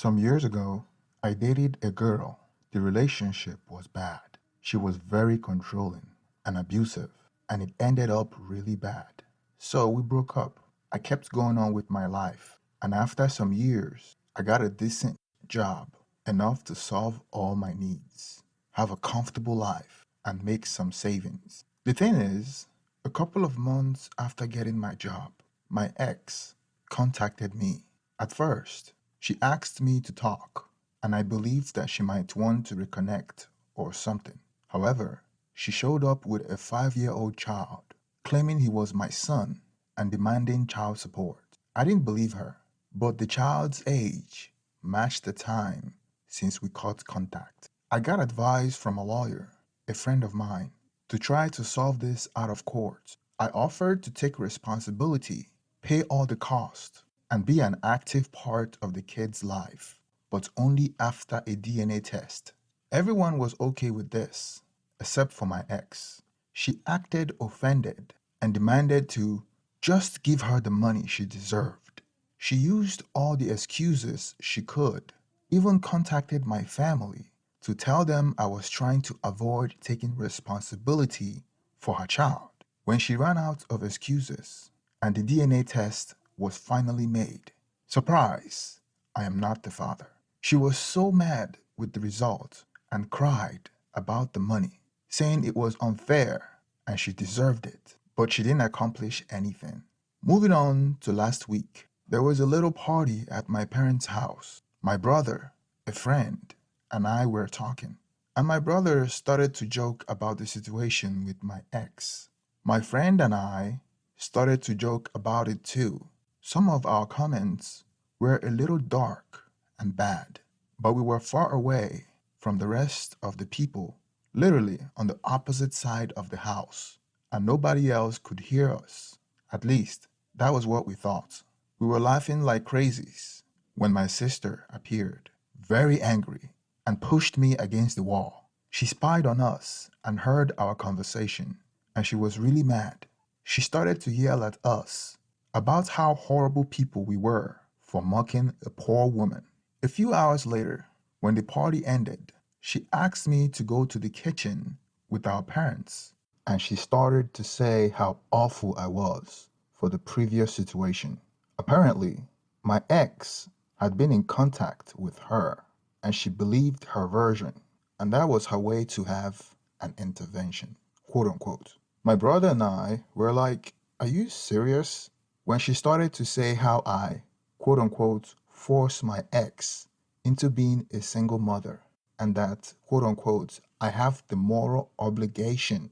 Some years ago, I dated a girl. The relationship was bad. She was very controlling and abusive, and it ended up really bad. So we broke up. I kept going on with my life, and after some years, I got a decent job, enough to solve all my needs, have a comfortable life, and make some savings. The thing is, a couple of months after getting my job, my ex contacted me. At first, she asked me to talk, and I believed that she might want to reconnect or something. However, she showed up with a 5-year-old child, claiming he was my son and demanding child support. I didn't believe her, but the child's age matched the time since we cut contact. I got advice from a lawyer, a friend of mine, to try to solve this out of court. I offered to take responsibility, pay all the cost, and be an active part of the kid's life, but only after a DNA test. Everyone was okay with this, except for my ex. She acted offended and demanded to just give her the money she deserved. She used all the excuses she could, even contacted my family to tell them I was trying to avoid taking responsibility for her child. When she ran out of excuses and the DNA test was finally made, surprise, I am not the father. She was so mad with the result and cried about the money, saying it was unfair and she deserved it, but she didn't accomplish anything. Moving on to last week, there was a little party at my parents' house. My brother, a friend, and I were talking, and my brother started to joke about the situation with my ex. My friend and I started to joke about it too. Some of our comments were a little dark and bad, but we were far away from the rest of the people, literally on the opposite side of the house, and nobody else could hear us. At least, that was what we thought. We were laughing like crazies when my sister appeared, very angry, and pushed me against the wall. She spied on us and heard our conversation, and she was really mad. She started to yell at us about how horrible people we were for mocking a poor woman. A few hours later, when the party ended, she asked me to go to the kitchen with our parents, and she started to say how awful I was for the previous situation. Apparently, my ex had been in contact with her, and she believed her version, and that was her way to have an intervention, quote unquote. My brother and I were like, "Are you serious?" When she started to say how I, quote unquote, forced my ex into being a single mother, and that, quote unquote, I have the moral obligation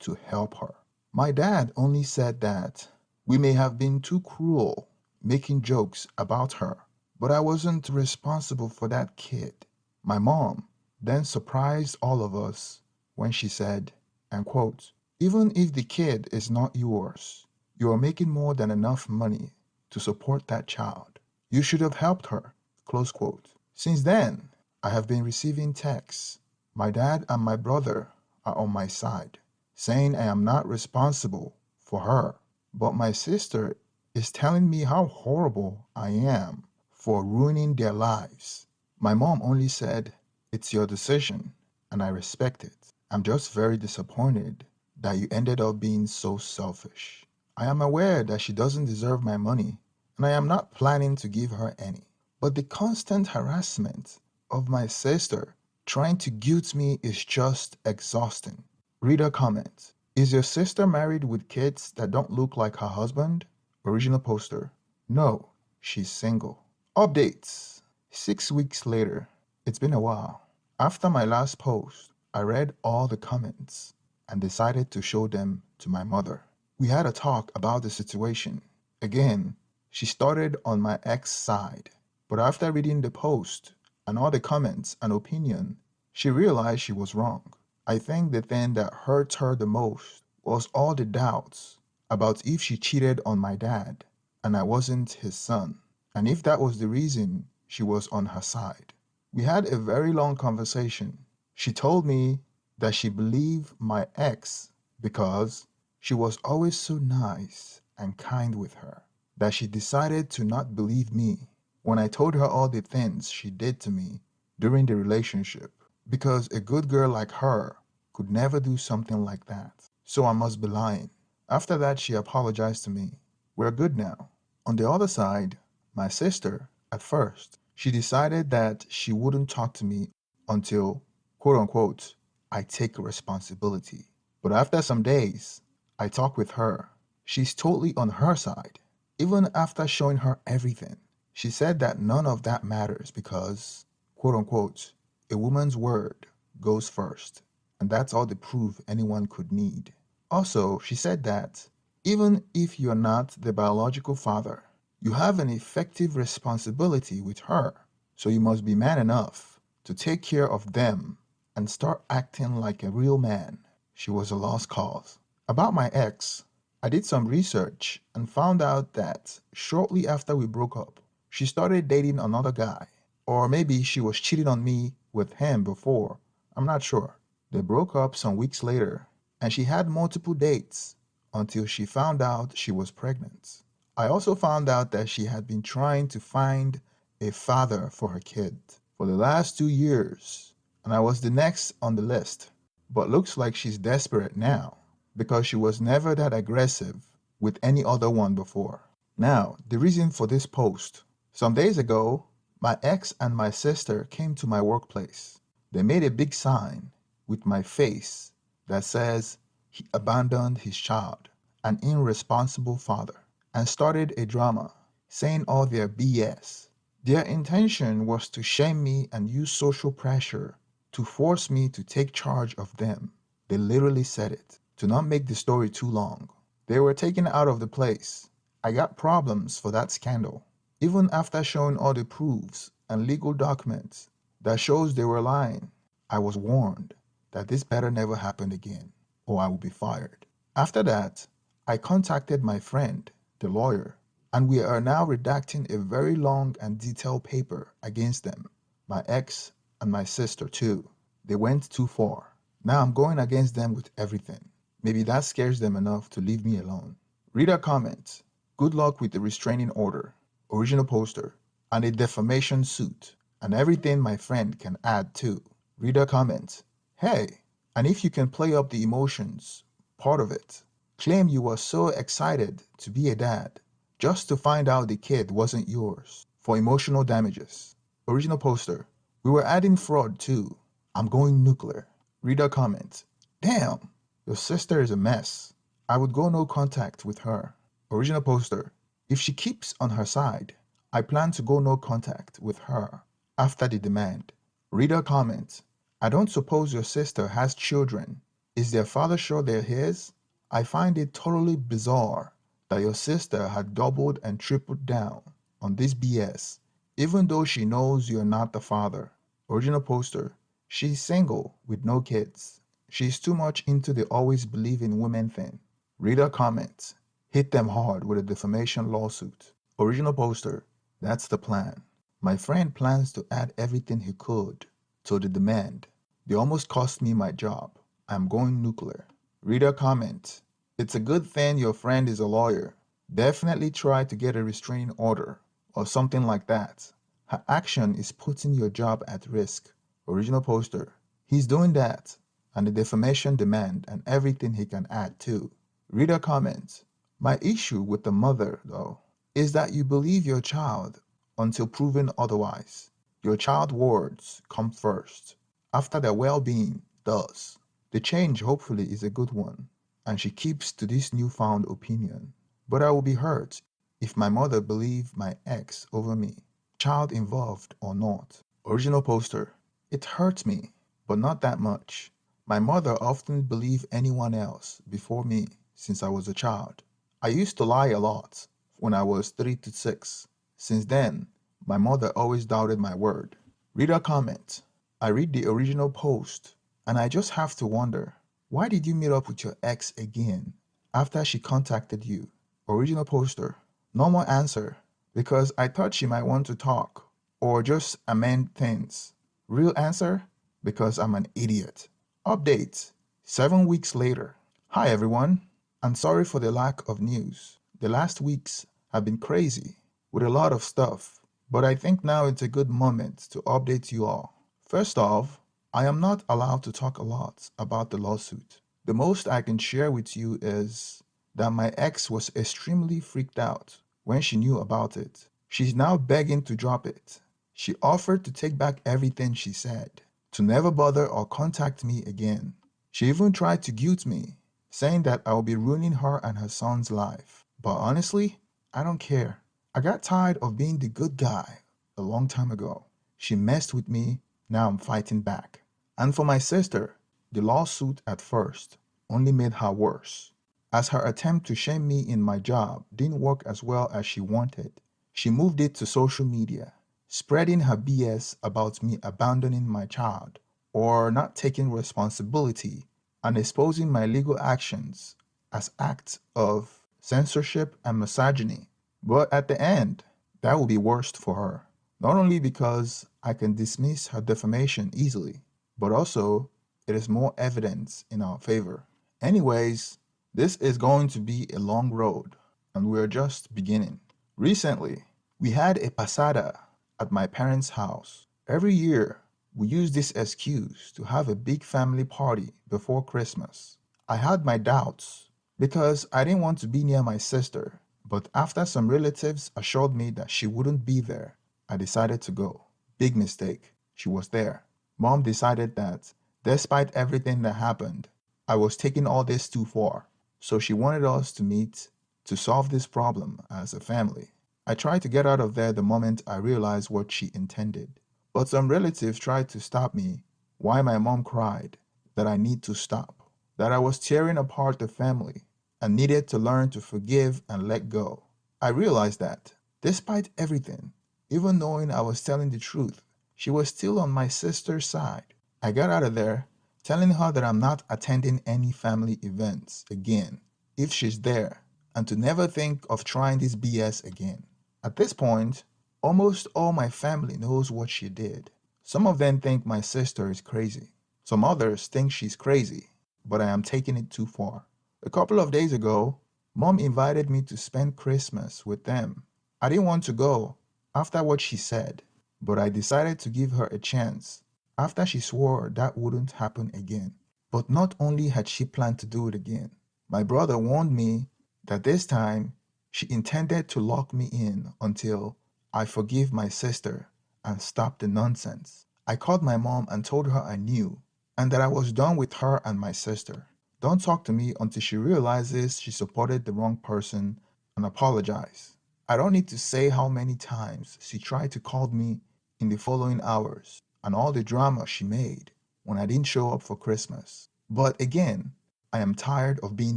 to help her. My dad only said that we may have been too cruel making jokes about her, but I wasn't responsible for that kid. My mom then surprised all of us when she said, and quote, even if the kid is not yours, you are making more than enough money to support that child. You should have helped her, close quote. Since then, I have been receiving texts. My dad and my brother are on my side, saying I am not responsible for her, but my sister is telling me how horrible I am for ruining their lives. My mom only said, it's your decision, and I respect it. I'm just very disappointed that you ended up being so selfish. I am aware that she doesn't deserve my money, and I am not planning to give her any. But the constant harassment of my sister trying to guilt me is just exhausting. Reader comment. Is your sister married with kids that don't look like her husband? Original poster. No, she's single. Updates. 6 weeks later. It's been a while. After my last post, I read all the comments and decided to show them to my mother. We had a talk about the situation. Again, she started on my ex side, but after reading the post and all the comments and opinion, she realized she was wrong. I think the thing that hurt her the most was all the doubts about if she cheated on my dad and I wasn't his son, and if that was the reason she was on her side. We had a very long conversation. She told me that she believed my ex because she was always so nice and kind with her, that she decided to not believe me when I told her all the things she did to me during the relationship, because a good girl like her could never do something like that. So I must be lying. After that, she apologized to me. We're good now. On the other side, my sister, at first, she decided that she wouldn't talk to me until, quote unquote, I take responsibility. But after some days, I talk with her. She's totally on her side. Even after showing her everything, she said that none of that matters because, quote unquote, a woman's word goes first. And that's all the proof anyone could need. Also, she said that even if you're not the biological father, you have an effective responsibility with her. So you must be man enough to take care of them and start acting like a real man. She was a lost cause. About my ex, I did some research and found out that shortly after we broke up, she started dating another guy. Or maybe she was cheating on me with him before. I'm not sure. They broke up some weeks later, and she had multiple dates until she found out she was pregnant. I also found out that she had been trying to find a father for her kid for the last 2 years, and I was the next on the list. But looks like she's desperate now because she was never that aggressive with any other one before. Now, the reason for this post. Some days ago, my ex and my sister came to my workplace. They made a big sign with my face that says he abandoned his child, an irresponsible father, and started a drama saying all their BS. Their intention was to shame me and use social pressure to force me to take charge of them. They literally said it. To not make the story too long, they were taken out of the place. I got problems for that scandal. Even after showing all the proofs and legal documents that shows they were lying, I was warned that this better never happen again or I will be fired. After that, I contacted my friend, the lawyer, and we are now redacting a very long and detailed paper against them, my ex and my sister too. They went too far. Now I'm going against them with everything. Maybe that scares them enough to leave me alone. Reader comment, good luck with the restraining order, original poster, and a defamation suit, and everything my friend can add too. Reader comment, hey, and if you can play up the emotions, part of it, claim you were so excited to be a dad just to find out the kid wasn't yours for emotional damages. Original poster, we were adding fraud too. I'm going nuclear. Reader comment, damn, your sister is a mess. I would go no contact with her. Original poster, if she keeps on her side, I plan to go no contact with her after the demand. Reader comment, I don't suppose your sister has children. Is their father sure they're his? I find it totally bizarre that your sister had doubled and tripled down on this BS, even though she knows you're not the father. Original poster, she's single with no kids. She's too much into the always believe in women thing. Reader comments, hit them hard with a defamation lawsuit. Original poster, that's the plan. My friend plans to add everything he could to the demand. They almost cost me my job. I'm going nuclear. Reader comment, it's a good thing your friend is a lawyer. Definitely try to get a restraining order or something like that. Her action is putting your job at risk. Original poster, he's doing that, and the defamation demand and everything he can add too. Reader comment, my issue with the mother, though, is that you believe your child until proven otherwise. Your child words come first, after their well-being does. The change hopefully is a good one, and she keeps to this newfound opinion. But I will be hurt if my mother believed my ex over me, child involved or not. Original poster, it hurts me, but not that much. My mother often believed anyone else before me since I was a child. I used to lie a lot when I was 3 to 6. Since then, my mother always doubted my word. Reader comment, I read the original post and I just have to wonder, why did you meet up with your ex again after she contacted you? Original poster, normal answer, because I thought she might want to talk or just amend things. Real answer, because I'm an idiot. Update, 7 weeks later. Hi everyone, I'm sorry for the lack of news. The last weeks have been crazy with a lot of stuff, but I think now it's a good moment to update you all. First off, I am not allowed to talk a lot about the lawsuit. The most I can share with you is that my ex was extremely freaked out when she knew about it. She's now begging to drop it. She offered to take back everything she said, to never bother or contact me again. She even tried to guilt me, saying that I will be ruining her and her son's life. But honestly, I don't care. I got tired of being the good guy a long time ago. She messed with me, now I'm fighting back. And for my sister, the lawsuit at first only made her worse, as her attempt to shame me in my job didn't work as well as she wanted. She moved it to social media, spreading her BS about me abandoning my child or not taking responsibility and exposing my legal actions as acts of censorship and misogyny. But at the end, that will be worst for her. Not only because I can dismiss her defamation easily, but also it is more evidence in our favor. Anyways, this is going to be a long road, and we're just beginning. Recently, we had a pasada at my parents' house. Every year, we use this excuse to have a big family party before Christmas. I had my doubts because I didn't want to be near my sister, but after some relatives assured me that she wouldn't be there, I decided to go. Big mistake. She was there. Mom decided that, despite everything that happened, I was taking all this too far. So she wanted us to meet to solve this problem as a family. I tried to get out of there the moment I realized what she intended. But some relatives tried to stop me. Why my mom cried that I need to stop, that I was tearing apart the family and needed to learn to forgive and let go. I realized that, despite everything, even knowing I was telling the truth, she was still on my sister's side. I got out of there telling her that I'm not attending any family events again if she's there and to never think of trying this BS again. At this point, almost all my family knows what she did. Some of them think my sister is crazy. Some others think she's crazy, but I am taking it too far. A couple of days ago, Mom invited me to spend Christmas with them. I didn't want to go after what she said, but I decided to give her a chance after she swore that wouldn't happen again. But not only had she planned to do it again, my brother warned me that this time she intended to lock me in until I forgive my sister and stop the nonsense. I called my mom and told her I knew and that I was done with her and my sister. Don't talk to me until she realizes she supported the wrong person and apologize. I don't need to say how many times she tried to call me in the following hours and all the drama she made when I didn't show up for Christmas. But again, I am tired of being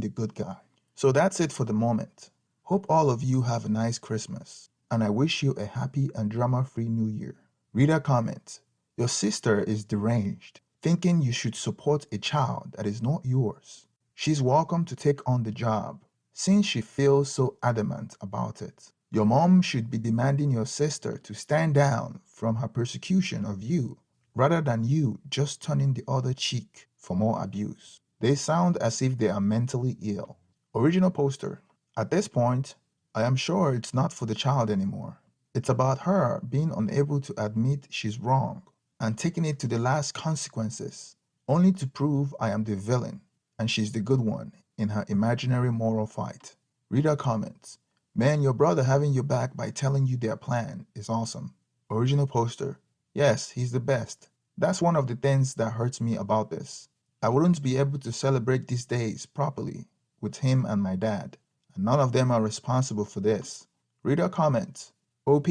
the good guy. So that's it for the moment. Hope all of you have a nice Christmas, and I wish you a happy and drama-free New Year. Reader comment: your sister is deranged, thinking you should support a child that is not yours. She's welcome to take on the job, since she feels so adamant about it. Your mom should be demanding your sister to stand down from her persecution of you, rather than you just turning the other cheek for more abuse. They sound as if they are mentally ill. Original poster. At this point, I am sure it's not for the child anymore. It's about her being unable to admit she's wrong and taking it to the last consequences, only to prove I am the villain and she's the good one in her imaginary moral fight. Reader comments: man, your brother having your back by telling you their plan is awesome. Original poster. Yes, he's the best. That's one of the things that hurts me about this. I wouldn't be able to celebrate these days properly with him and my dad, and none of them are responsible for this. Reader comments: OP,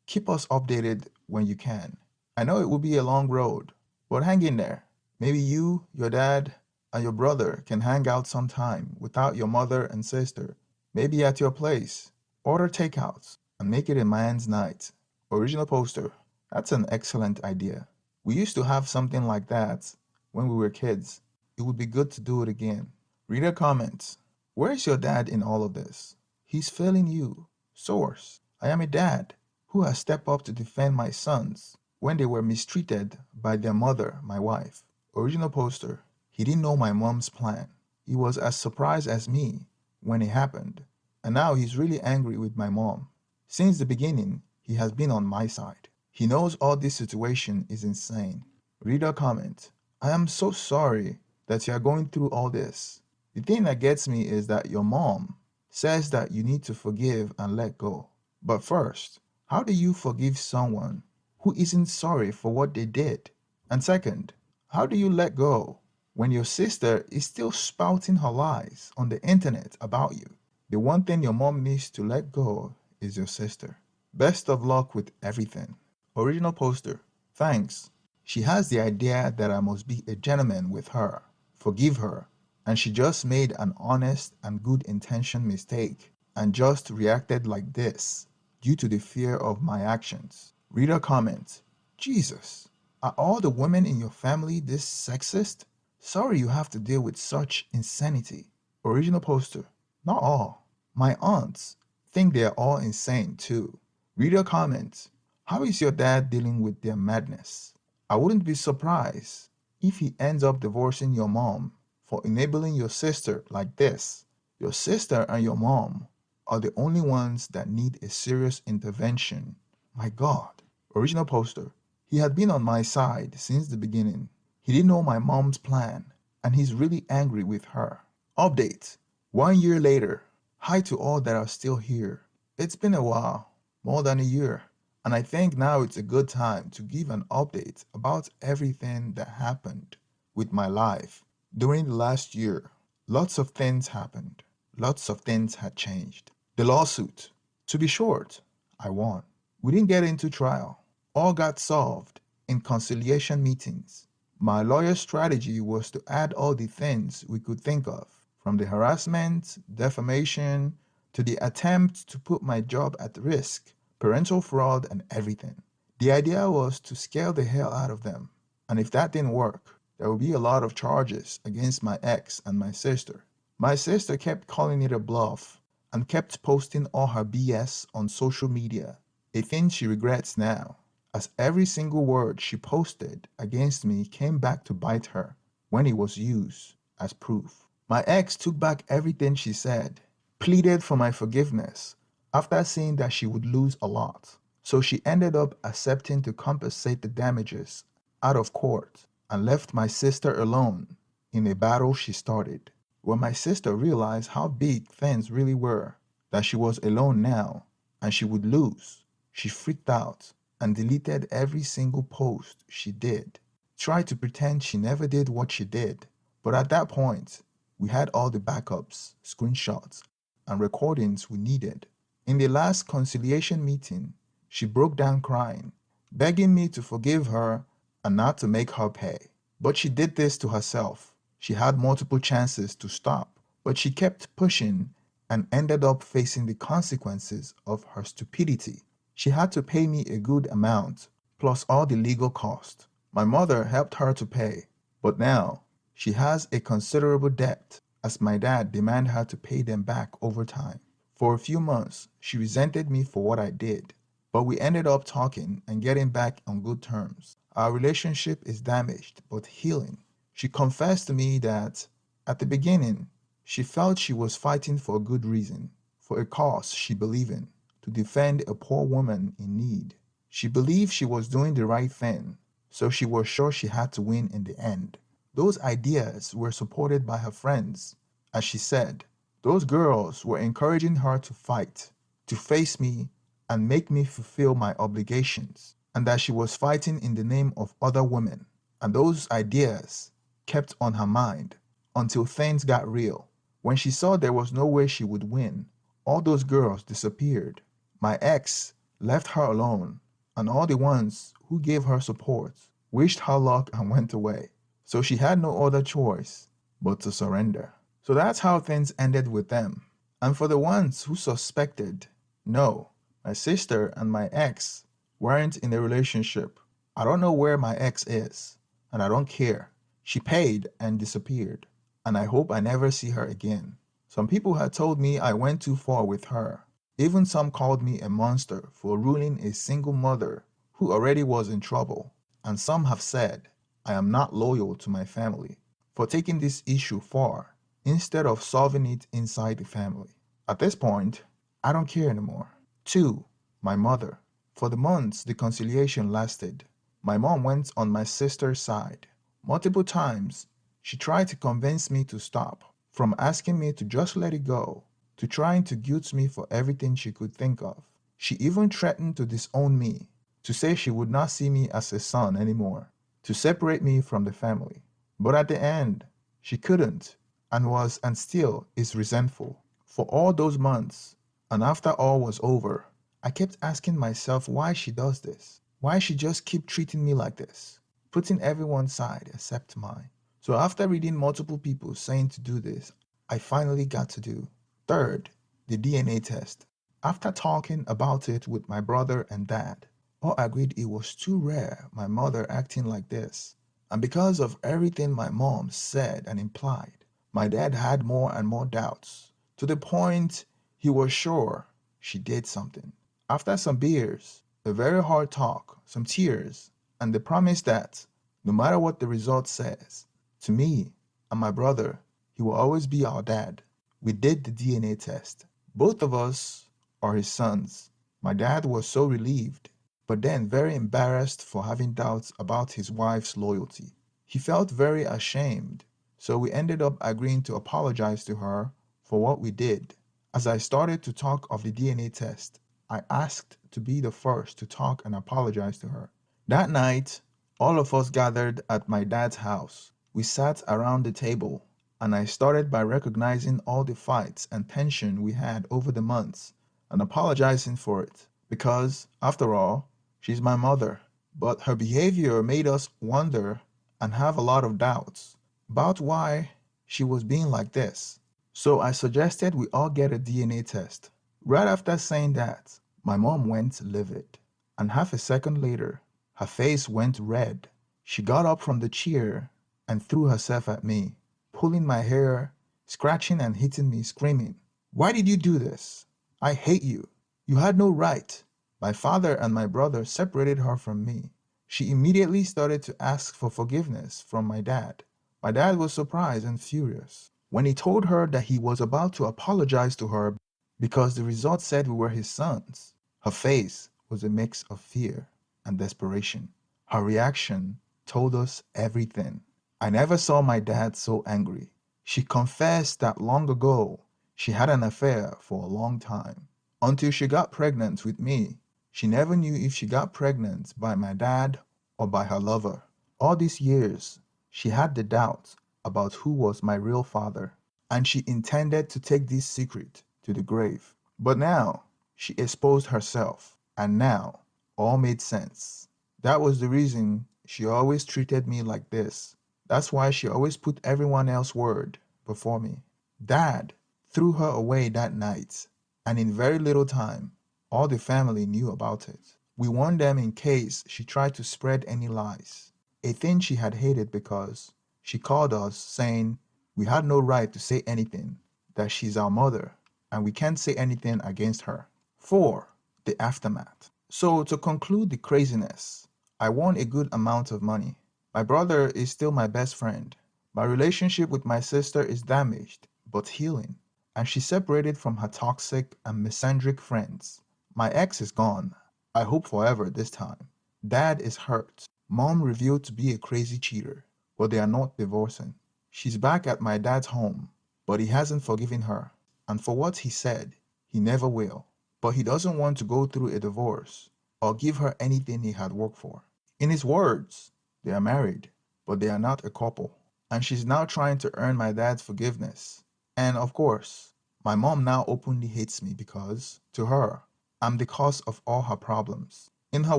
keep us updated when you can. I know it will be a long road, but hang in there. Maybe you, your dad, and your brother can hang out sometime without your mother and sister, maybe at your place. Order takeouts and make it a man's night. Original poster. That's an excellent idea. We used to have something like that when we were kids. It would be good to do it again. Reader comments: where's your dad in all of this? He's failing you. Source: I am a dad who has stepped up to defend my sons when they were mistreated by their mother, my wife. Original poster. He didn't know my mom's plan. He was as surprised as me when it happened, and now he's really angry with my mom. Since the beginning, he has been on my side. He knows all this situation is insane. Reader comment, I am so sorry that you are going through all this. The thing that gets me is that your mom says that you need to forgive and let go. But first, how do you forgive someone who isn't sorry for what they did? And second, how do you let go when your sister is still spouting her lies on the internet about you? The one thing your mom needs to let go is your sister. Best of luck with everything. Original poster. Thanks. She has the idea that I must be a gentleman with her, forgive her, and she just made an honest and good intention mistake and just reacted like this due to the fear of my actions. Reader comment, Jesus, are all the women in your family this sexist? Sorry you have to deal with such insanity. Original poster, not all. My aunts think they are all insane too. Reader comment, how is your dad dealing with their madness? I wouldn't be surprised if he ends up divorcing your mom for enabling your sister like this. Your sister and your mom are the only ones that need a serious intervention. My God. Original poster. He had been on my side since the beginning. He didn't know my mom's plan, and he's really angry with her. Update. 1 year later. Hi to all that are still here. It's been a while, more than a year, and I think now it's a good time to give an update about everything that happened with my life during the last year. Lots of things happened. Lots of things had changed. The lawsuit. To be short, I won. We didn't get into trial. All got solved in conciliation meetings. My lawyer's strategy was to add all the things we could think of, from the harassment, defamation, to the attempt to put my job at risk, parental fraud, and everything. The idea was to scare the hell out of them. And if that didn't work, there would be a lot of charges against my ex and my sister. My sister kept calling it a bluff and kept posting all her BS on social media, a thing she regrets now, as every single word she posted against me came back to bite her when it was used as proof. My ex took back everything she said, pleaded for my forgiveness after seeing that she would lose a lot. So she ended up accepting to compensate the damages out of court and left my sister alone in a battle she started. When my sister realized how big things really were, that she was alone now and she would lose, she freaked out and deleted every single post she did. Tried to pretend she never did what she did. But at that point, we had all the backups, screenshots, and recordings we needed. In the last conciliation meeting, she broke down crying, begging me to forgive her and not to make her pay. But she did this to herself. She had multiple chances to stop, but she kept pushing and ended up facing the consequences of her stupidity. She had to pay me a good amount, plus all the legal cost. My mother helped her to pay, but now she has a considerable debt as my dad demanded her to pay them back over time. For a few months, she resented me for what I did, but we ended up talking and getting back on good terms. Our relationship is damaged but healing. She confessed to me that at the beginning, she felt she was fighting for a good reason, for a cause she believed in, to defend a poor woman in need. She believed she was doing the right thing, so she was sure she had to win in the end. Those ideas were supported by her friends. As she said, those girls were encouraging her to fight, to face me, and make me fulfill my obligations, and that she was fighting in the name of other women. And those ideas kept on her mind until things got real. When she saw there was no way she would win, all those girls disappeared. My ex left her alone, and all the ones who gave her support wished her luck and went away. So she had no other choice but to surrender. So that's how things ended with them. And for the ones who suspected, no, my sister and my ex weren't in a relationship. I don't know where my ex is, and I don't care. She paid and disappeared, and I hope I never see her again. Some people had told me I went too far with her. Even some called me a monster for ruining a single mother who already was in trouble. And some have said I am not loyal to my family for taking this issue far instead of solving it inside the family. At this point, I don't care anymore. 2. My mother. For the months the conciliation lasted, my mom went on my sister's side. Multiple times, she tried to convince me to stop, from asking me to just let it go, to trying to guilt me for everything she could think of. She even threatened to disown me, to say she would not see me as a son anymore, to separate me from the family. But at the end, she couldn't, and was and still is resentful. For all those months, and after all was over, I kept asking myself why she does this. Why she just keep treating me like this, putting everyone's side except mine. So after reading multiple people saying to do this, I finally got to do. Third, the DNA test. After talking about it with my brother and dad, all agreed it was too rare my mother acting like this. And because of everything my mom said and implied, my dad had more and more doubts, to the point he was sure she did something. After some beers, a very hard talk, some tears, and the promise that, no matter what the result says, to me and my brother, he will always be our dad, we did the DNA test. Both of us are his sons. My dad was so relieved, but then very embarrassed for having doubts about his wife's loyalty. He felt very ashamed, so we ended up agreeing to apologize to her for what we did. As I started to talk of the DNA test, I asked to be the first to talk and apologize to her. That night, all of us gathered at my dad's house. We sat around the table, and I started by recognizing all the fights and tension we had over the months and apologizing for it. Because, after all, she's my mother. But her behavior made us wonder and have a lot of doubts about why she was being like this. So I suggested we all get a DNA test. Right after saying that, my mom went livid, and half a second later, her face went red. She got up from the chair and threw herself at me, pulling my hair, scratching and hitting me, screaming, "Why did you do this? I hate you. You had no right." My father and my brother separated her from me. She immediately started to ask for forgiveness from my dad. My dad was surprised and furious. When he told her that he was about to apologize to her because the results said we were his sons, her face was a mix of fear and desperation. Her reaction told us everything. I never saw my dad so angry. She confessed that long ago she had an affair for a long time. Until she got pregnant with me, she never knew if she got pregnant by my dad or by her lover. All these years, she had the doubt about who was my real father, and she intended to take this secret to the grave. But now, she exposed herself, and now, all made sense. That was the reason she always treated me like this. That's why she always put everyone else's word before me. Dad threw her away that night, and in very little time, all the family knew about it. We warned them in case she tried to spread any lies, a thing she had hated because she called us saying we had no right to say anything, that she's our mother, and we can't say anything against her. 4. The aftermath. So to conclude the craziness, I won a good amount of money. My brother is still my best friend. My relationship with my sister is damaged, but healing, and she separated from her toxic and misandric friends. My ex is gone. I hope forever this time. Dad is hurt. Mom revealed to be a crazy cheater, but they are not divorcing. She's back at my dad's home, but he hasn't forgiven her. And for what he said, he never will. But he doesn't want to go through a divorce or give her anything he had worked for. In his words, they are married, but they are not a couple. And she's now trying to earn my dad's forgiveness. And of course, my mom now openly hates me because, to her, I'm the cause of all her problems. In her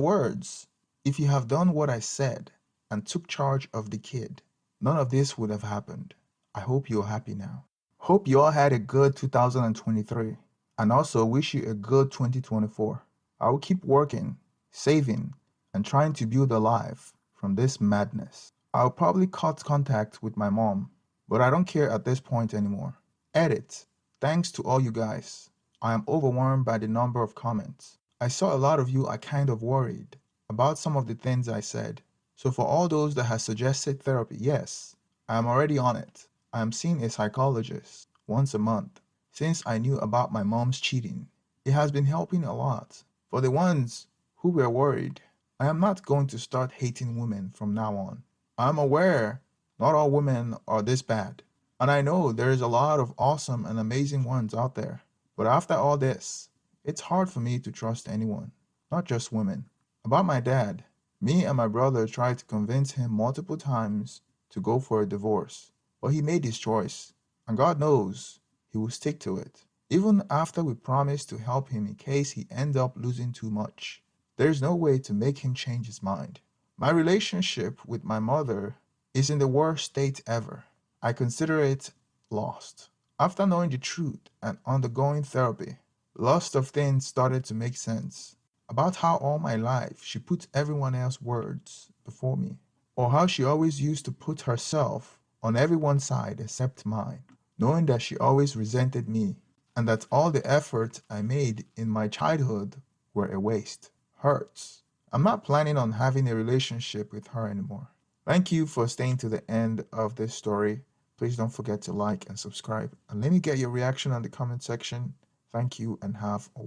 words, if you have done what I said and took charge of the kid, none of this would have happened. I hope you're happy now. Hope you all had a good 2023, and also wish you a good 2024. I will keep working, saving, and trying to build a life from this madness. I'll probably cut contact with my mom, but I don't care at this point anymore. Edit. Thanks to all you guys. I am overwhelmed by the number of comments. I saw a lot of you are kind of worried about some of the things I said. So for all those that have suggested therapy, yes, I am already on it. I am seeing a psychologist once a month since I knew about my mom's cheating. It has been helping a lot. For the ones who were worried. I am not going to start hating women from now on. I'm aware not all women are this bad, and I know there is a lot of awesome and amazing ones out there. But after all this, it's hard for me to trust anyone, not just women. About my dad, me and my brother tried to convince him multiple times to go for a divorce, but he made his choice, and God knows he will stick to it. Even after we promised to help him in case he end up losing too much, there's no way to make him change his mind. My relationship with my mother is in the worst state ever. I consider it lost. After knowing the truth and undergoing therapy, lots of things started to make sense. About how all my life she put everyone else's words before me, or how she always used to put herself on everyone's side except mine, knowing that she always resented me and that all the effort I made in my childhood were a waste. Hurts. I'm not planning on having a relationship with her anymore. Thank you for staying to the end of this story. Please don't forget to like and subscribe. And let me get your reaction on the comment section. Thank you and have a